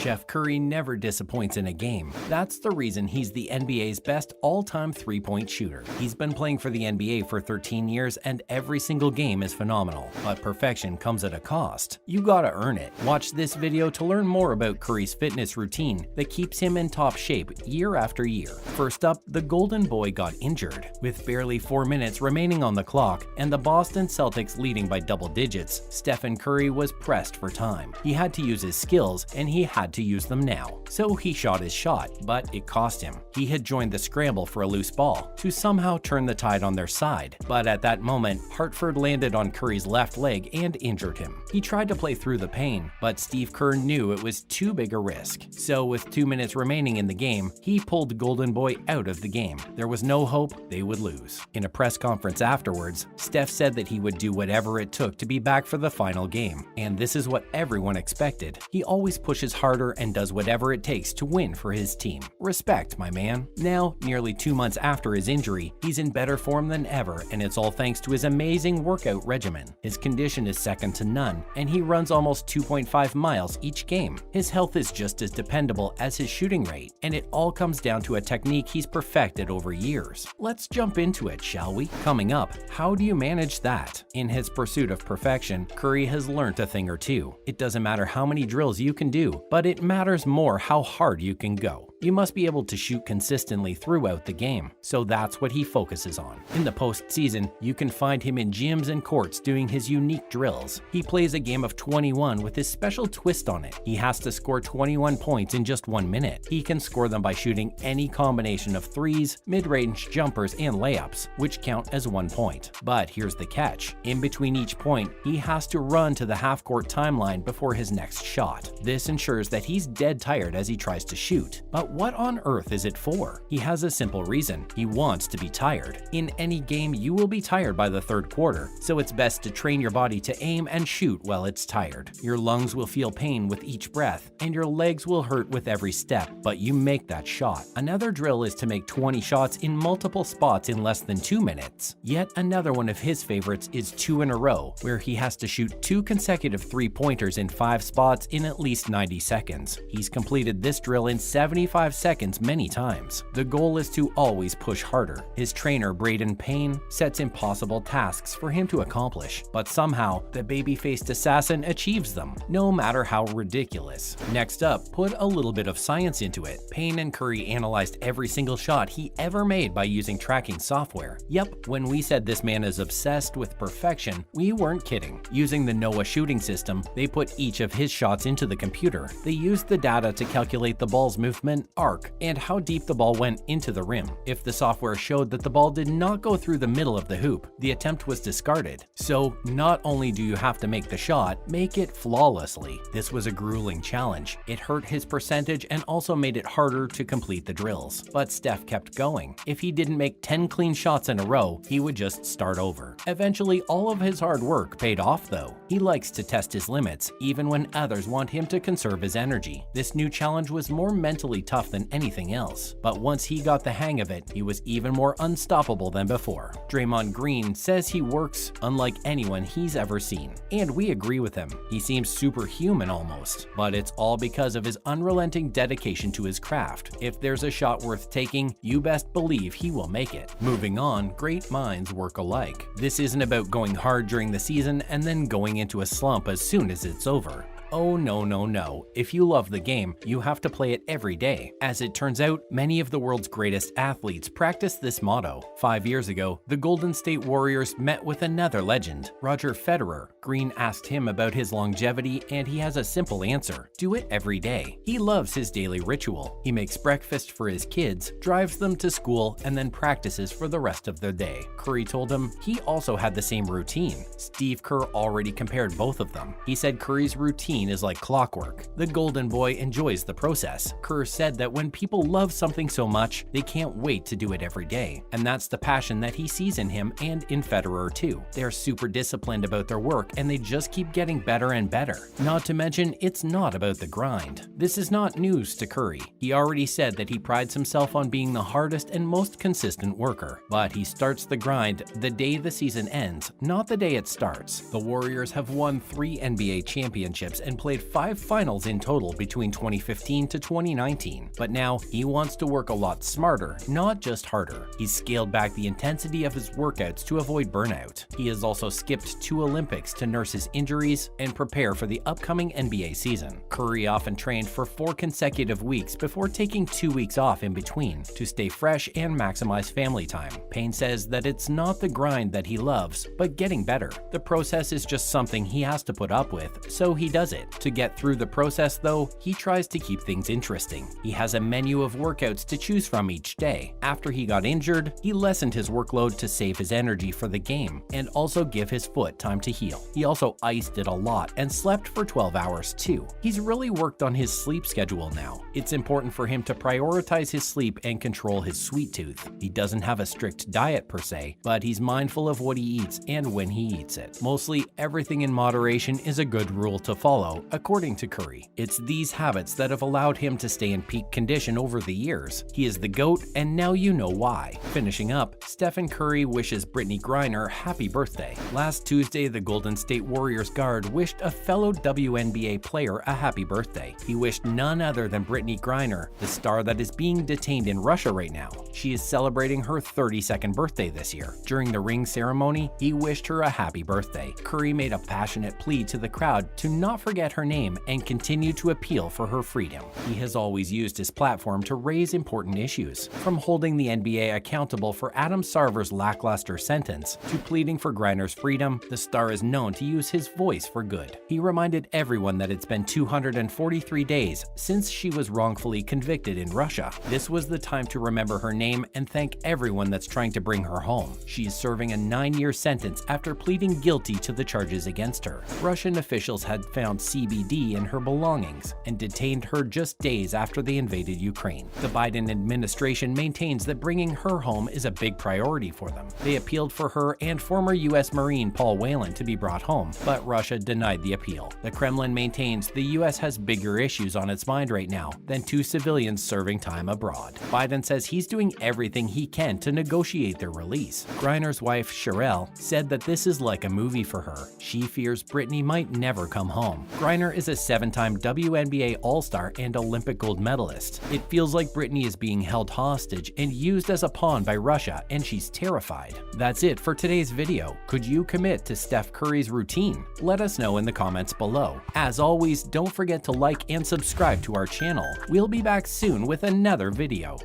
Chef Curry never disappoints in a game. That's the reason he's the NBA's best all-time three-point shooter. He's been playing for the NBA for 13 years and every single game is phenomenal. But perfection comes at a cost. You gotta earn it. Watch this video to learn more about Curry's fitness routine that keeps him in top shape year after year. First up, the Golden Boy got injured. With barely 4 minutes remaining on the clock and the Boston Celtics leading by double digits, Stephen Curry was pressed for time. He had to use his skills and he had to use them now. So he shot his shot, but it cost him. He had joined the scramble for a loose ball to somehow turn the tide on their side. But at that moment, Hartford landed on Curry's left leg and injured him. He tried to play through the pain, but Steve Kerr knew it was too big a risk. So with 2 minutes remaining in the game, he pulled Golden Boy out of the game. There was no hope they would lose. In a press conference afterwards, Steph said that he would do whatever it took to be back for the final game. And this is what everyone expected. He always pushes harder and does whatever it takes to win for his team. Respect, my man. Now, nearly 2 months after his injury, he's in better form than ever, and it's all thanks to his amazing workout regimen. His condition is second to none, and he runs almost 2.5 miles each game. His health is just as dependable as his shooting rate, and it all comes down to a technique he's perfected over years. Let's jump into it, shall we? Coming up, how do you manage that? In his pursuit of perfection, Curry has learned a thing or two. It doesn't matter how many drills you can do, but it matters more how hard you can go. You must be able to shoot consistently throughout the game, so that's what he focuses on. In the postseason, you can find him in gyms and courts doing his unique drills. He plays a game of 21 with his special twist on it. He has to score 21 points in just 1 minute. He can score them by shooting any combination of threes, mid-range jumpers, and layups, which count as 1 point. But here's the catch. In between each point, he has to run to the half-court timeline before his next shot. This ensures that he's dead tired as he tries to shoot. But what on earth is it for? He has a simple reason. He wants to be tired. In any game, you will be tired by the third quarter, so it's best to train your body to aim and shoot while it's tired. Your lungs will feel pain with each breath, and your legs will hurt with every step, but you make that shot. Another drill is to make 20 shots in multiple spots in less than 2 minutes. Yet another one of his favorites is 2 in a row, where he has to shoot 2 consecutive three-pointers in 5 spots in at least 90 seconds. He's completed this drill in 75 seconds many times. The goal is to always push harder. His trainer, Braden Payne, sets impossible tasks for him to accomplish, but somehow the baby-faced assassin achieves them, no matter how ridiculous. Next up, put a little bit of science into it. Payne and Curry analyzed every single shot he ever made by using tracking software. Yep, when we said this man is obsessed with perfection, we weren't kidding. Using the NOAA shooting system, they put each of his shots into the computer. They used the data to calculate the ball's movement, arc, and how deep the ball went into the rim. If the software showed that the ball did not go through the middle of the hoop, the attempt was discarded. So not only do you have to make the shot, make it flawlessly. This was a grueling challenge. It hurt his percentage and also made it harder to complete the drills. But Steph kept going. If he didn't make 10 clean shots in a row, he would just start over. Eventually, all of his hard work paid off though. He likes to test his limits, even when others want him to conserve his energy. This new challenge was more mentally tough than anything else, but once he got the hang of it, he was even more unstoppable than before. Draymond Green says he works unlike anyone he's ever seen, and we agree with him. He seems superhuman almost, but it's all because of his unrelenting dedication to his craft. If there's a shot worth taking, you best believe he will make it. Moving on, great minds work alike. This isn't about going hard during the season and then going into a slump as soon as it's over. Oh no, no, no. If you love the game, you have to play it every day. As it turns out, many of the world's greatest athletes practice this motto. 5 years ago, the Golden State Warriors met with another legend, Roger Federer. Green asked him about his longevity, and he has a simple answer: do it every day. He loves his daily ritual. He makes breakfast for his kids, drives them to school, and then practices for the rest of their day. Curry told him he also had the same routine. Steve Kerr already compared both of them. He said Curry's routine is like clockwork. The Golden Boy enjoys the process. Kerr said that when people love something so much, they can't wait to do it every day. And that's the passion that he sees in him and in Federer too. They're super disciplined about their work and they just keep getting better and better. Not to mention, it's not about the grind. This is not news to Curry. He already said that he prides himself on being the hardest and most consistent worker. But he starts the grind the day the season ends, not the day it starts. The Warriors have won 3 NBA championships and and played 5 finals in total between 2015 to 2019. But now, he wants to work a lot smarter, not just harder. He's scaled back the intensity of his workouts to avoid burnout. He has also skipped 2 Olympics to nurse his injuries and prepare for the upcoming NBA season. Curry often trained for 4 consecutive weeks before taking 2 weeks off in between to stay fresh and maximize family time. Payne says that it's not the grind that he loves, but getting better. The process is just something he has to put up with, so he does it. To get through the process though, he tries to keep things interesting. He has a menu of workouts to choose from each day. After he got injured, he lessened his workload to save his energy for the game and also give his foot time to heal. He also iced it a lot and slept for 12 hours too. He's really worked on his sleep schedule now. It's important for him to prioritize his sleep and control his sweet tooth. He doesn't have a strict diet per se, but he's mindful of what he eats and when he eats it. Mostly everything in moderation is a good rule to follow, according to Curry. It's these habits that have allowed him to stay in peak condition over the years. He is the GOAT, and now you know why. Finishing up, Stephen Curry wishes Brittany Griner happy birthday. Last Tuesday, the Golden State Warriors guard wished a fellow WNBA player a happy birthday. He wished none other than Brittany Griner, the star that is being detained in Russia right now. She is celebrating her 32nd birthday this year. During the ring ceremony, he wished her a happy birthday. Curry made a passionate plea to the crowd to not forget her name and continue to appeal for her freedom. He has always used his platform to raise important issues, from holding the NBA accountable for Adam Sarver's lackluster sentence to pleading for Griner's freedom. The star is known to use his voice for good. He reminded everyone that it's been 243 days since she was wrongfully convicted in Russia. This was the time to remember her name and thank everyone that's trying to bring her home. She is serving a 9-year sentence after pleading guilty to the charges against her. Russian officials had found CBD in her belongings and detained her just days after they invaded Ukraine. The Biden administration maintains that bringing her home is a big priority for them. They appealed for her and former U.S. Marine Paul Whelan to be brought home, but Russia denied the appeal. The Kremlin maintains the U.S. has bigger issues on its mind right now than 2 civilians serving time abroad. Biden says he's doing everything he can to negotiate their release. Griner's wife, Sherelle, said that this is like a movie for her. She fears Brittany might never come home. Griner is a 7-time WNBA All-Star and Olympic gold medalist. It feels like Brittany is being held hostage and used as a pawn by Russia, and she's terrified. That's it for today's video. Could you commit to Steph Curry's routine? Let us know in the comments below. As always, don't forget to like and subscribe to our channel. We'll be back soon with another video.